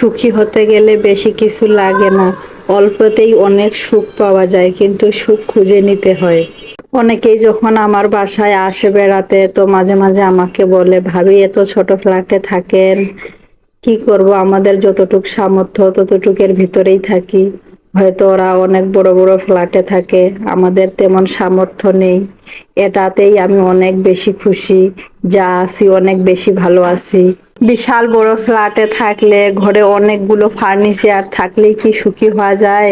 সুখী হতে গেলে বেশি কিছু লাগে না, অল্পতেই অনেক সুখ পাওয়া যায়, কিন্তু সুখ খুঁজে নিতে হয়। অনেকেই যখন আমার বাসায় আসে বেড়াতে, তো মাঝে মাঝে আমাকে বলে, ভাবি এত ছোট ফ্ল্যাটে থাকেন, কি করব, আমাদের যতটুক সামর্থ্য ততটুকের ভিতরেই থাকি। হয়তো ওরা অনেক বড় বড় ফ্ল্যাটে থাকে, আমাদের তেমন সামর্থ্য নেই। এটাতেই আমি অনেক বেশি খুশি, যা আছি অনেক বেশি ভালো আছি। বিশাল বড় ফ্ল্যাটে থাকলে ঘরে অনেকগুলো ফার্নিচার থাকলেই কি সুখী হওয়া যায়?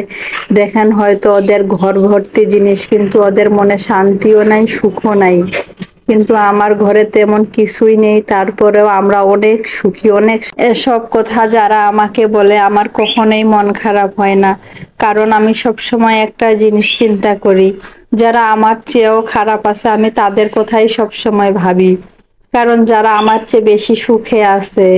দেখেন, হয়তো ওদের ঘর ভর্তি জিনিস, কিন্তু ওদের মনে শান্তিও নাই, সুখও নাই। কিন্তু আমার ঘরে তেমন কিছুই নেই, তারপরেও আমরা অনেক সুখী, অনেক। এসব কথা যারা আমাকে বলে, আমার কখনোই মন খারাপ হয় না, কারণ আমি সব সময় একটা জিনিস চিন্তা করি, যারা আমার চেয়েও খারাপ আছে আমি তাদের কথাই সব সময় ভাবি। কারণ যারা আমার চেয়ে বেশি সুখে আছে,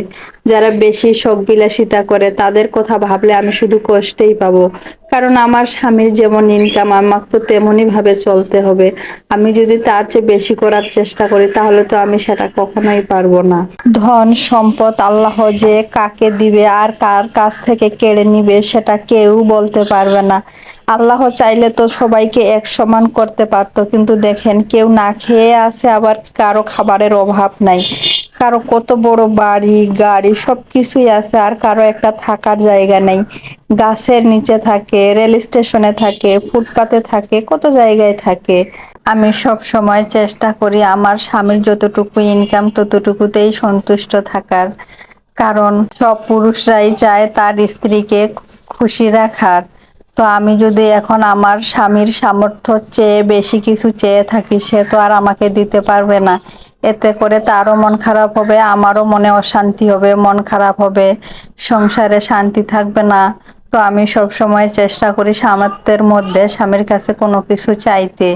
যারা বেশি শোক বিলাসিতা করে, তাদের কথা ভাবলে আমি শুধু কষ্টেই পাবো। কারণ আমার স্বামীর যেমন ইনকাম, আমাকে তো তেমনই ভাবে চলতে হবে। আমি যদি তার চেয়ে বেশি করার চেষ্টা করি, তাহলে তো আমি সেটা কখনোই পারবো না। ধন সম্পদ আল্লাহ যে কাকে দিবে আর কার কাছ থেকে কেড়ে নিবে, সেটা কেউ বলতে পারবে না। আল্লাহ চাইলে তো সবাইকে এক সমান করতে পারতো, কিন্তু দেখেন, কেউ না খেয়ে আছে, আবার কারো খাবারের অভাব নাই। কারো কত বড় বাড়ি গাড়ি সবকিছুই আছে, আর কারো একটা থাকার জায়গা নেই। গাছের নিচে থাকে, রেল স্টেশনে থাকে, ফুটপাতে থাকে, কত জায়গায় থাকে। আমি সব সময় চেষ্টা করি আমার স্বামীর যতটুকু ইনকাম ততটুকুতেই সন্তুষ্ট থাকার। কারণ সব পুরুষরাই চায় তার স্ত্রীকে খুশি রাখার। তো আমি যদি এখন আমার স্বামীর সামর্থ্য চেয়ে বেশি কিছু চেয়ে থাকি, সে তো আর আমাকে দিতে পারবে না। এতে করে তারও মন খারাপ হবে, আমারও মনে অশান্তি হবে, মন খারাপ হবে, সংসারে শান্তি থাকবে না। তো আমি সব সময় চেষ্টা করি সামর্থ্যের মধ্যে স্বামীর কাছে কোনো কিছু চাইতে।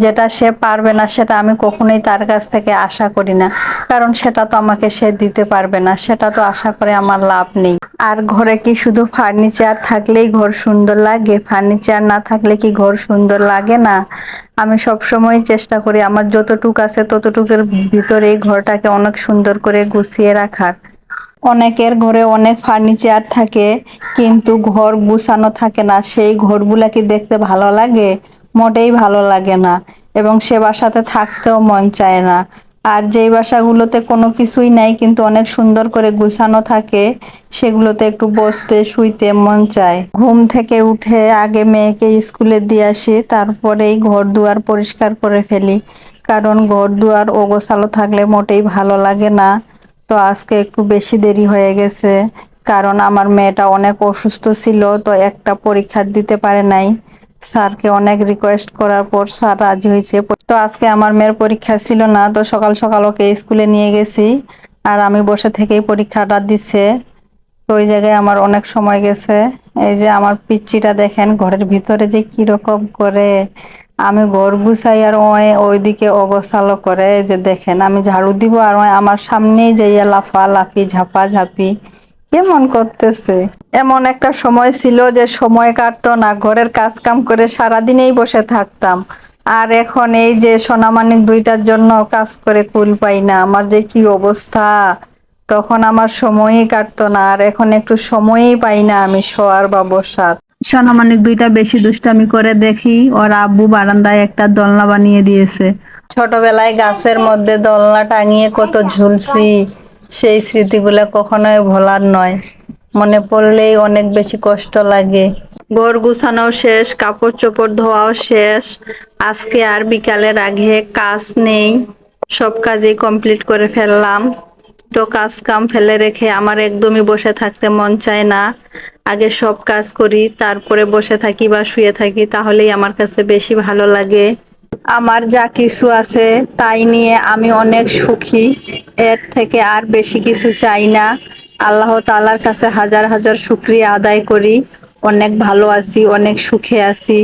যেটা সে পারবে না সেটা আমি কখনোই তার কাছ থেকে আশা করি না, কারণ সেটা তো আমাকে সে দিতে পারবে না, সেটা তো আশা করে আমার লাভ নেই। আর ঘরে কি শুধু ফার্নিচার থাকলেই ঘর সুন্দর লাগে? ফার্নিচার না থাকলে কি ঘর সুন্দর লাগে না? আমি সব সময় চেষ্টা করি আমার যতটুকু আছে ততটুকুর ভিতরে ঘরটাকে অনেক সুন্দর করে গুছিয়ে রাখার। অনেকের ঘরে অনেক ফার্নিচার থাকে, কিন্তু ঘর গুছানো থাকে না। সেই ঘরগুলা কি দেখতে ভালো লাগে? মোটেই ভালো লাগে না, এবং সে বাসাতে থাকতেও মন চায় না। আর যেই বাসাগুলোতে কোনো কিছুই নাই কিন্তু অনেক সুন্দর করে গুছানো থাকে, সেগুলোতে একটু বসতে শুইতে মন চায়। ঘুম থেকে উঠে আগে মেয়েকে স্কুলে দিয়ে আসি, তারপরেই ঘর দুয়ার পরিষ্কার করে ফেলি, কারণ ঘর দুয়ার অগোছালো থাকলে মোটেই ভালো লাগে না। তো আজকে একটু বেশি দেরি হয়ে গেছে, কারণ আমার মেয়েটা অনেক অসুস্থ ছিল, তো একটা পরীক্ষা দিতে পারে নাই। স্যারকে অনেক রিকোয়েস্ট করার পর স্যার রাজি হয়েছে। তো আজকে আমার মেয়ের পরীক্ষা ছিল না, তো সকাল সকাল ওকে স্কুলে নিয়ে গেছি, আর আমি বসে থেকেই পরীক্ষাটা দিচ্ছে। তো ওই জায়গায় আমার অনেক সময় গেছে। এই যে আমার পিচ্চিটা দেখেন ঘরের ভিতরে যে কিরকম করে, আমি ঘর গুছাই আর ওইদিকে অগোছালো করে। এই যে দেখেন, আমি ঝাড়ু দিব আর আমার সামনেই যাইয়া লাফা লাফি ঝাপা ঝাপি কেমন করতেছে। এমন একটা সময় ছিল যে সময় কাটতো না, ঘরের কাজ কাম করে সারাদিনেই বসে থাকতাম। আর এখন এই যে সোনামানিক দুইটার জন্য কাজ করে কুল পাই না, আমার যে কি অবস্থা। তখন আমার সময়ই কাটতো না, আর এখন একটু সময়ই পাই না আমি শোয়ার বা বসার। সোনামানিক দুইটা বেশি দুষ্টামি করে দেখি, ওর আব্বু বারান্দায় একটা দোলনা বানিয়ে দিয়েছে। ছোটবেলায় গাছের মধ্যে দোলনা টাঙিয়ে কত ঝুলছি, সেই স্মৃতিগুলো কখনোই ভোলার নয়। মনে পড়লেই অনেক বেশি কষ্ট লাগে। ঘর গুছানো শেষ, কাপড় চোপড় ধোয়াও শেষ। আজকে আর বিকালের আগে কাজ নেই, সব কাজই কমপ্লিট করে ফেললাম। তো কাজ কাম ফেলে রেখে আমার একদমই বসে থাকতে মন চায় না। আগে সব কাজ করি, তারপরে বসে থাকি বা শুয়ে থাকি, তাহলেই আমার কাছে বেশি ভালো লাগে। আমার যা কিছু আছে তাই নিয়ে আমি অনেক সুখী, এর থেকে আর বেশি কিছু চাই না। আল্লাহ তাআলার কাছে হাজার হাজার শুকরিয়া আদায় করি, অনেক ভালো আছি, অনেক সুখে আছি।